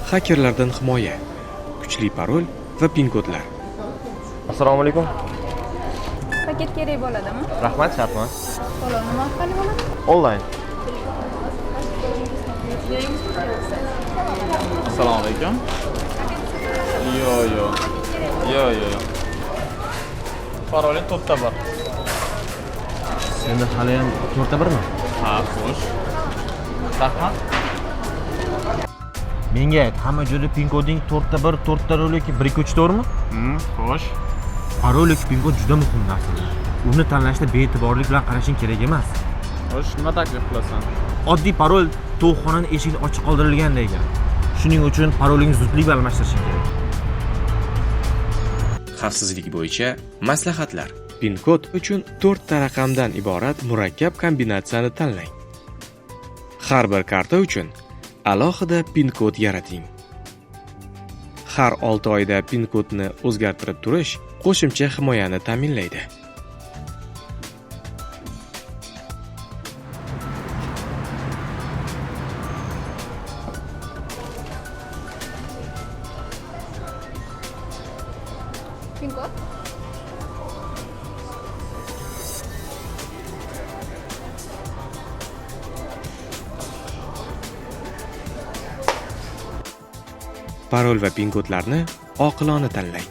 Xakerlardan himoya, kuchli parol va pin-kodlar. Assalomu alaykum. Paket kerak bo'ladimi? Rahmat, shartmi? To'lov nima orqali bo'ladi? Onlayn. Assalomu alaykum. Yo. Paroling to'rtta bor. Senda hali ham 4ta birmi? Ha, xo'sh. Rahmat. Menga ayt, hamma joyda pin-koding 4ta 1, 4ta rolik 1-2-3 to'g'rimi? Xo'sh. Parolik pin-kod juda muhim narsa. Uni tanlashda be'tiborlik bilan qarashing kerak emas. Xo'sh, nima taklif qilasan? Oddiy parol to'yxonaning eshigi ochiq qoldirilganda ekan. Shuning uchun parolingizni zudlik bilan almashtirishing kerak. Xavfsizlik bo'yicha maslahatlar. Pin-kod uchun 4 ta raqamdan iborat murakkab kombinatsiyani tanlang. Har bir karta uchun alohida pin-kod yarating. Har 6 oyda pin-kodni o'zgartirib turish qo'shimcha himoyani ta'minlaydi. Pin-kod? Parol va pin-kodlarni oqilona tanlang.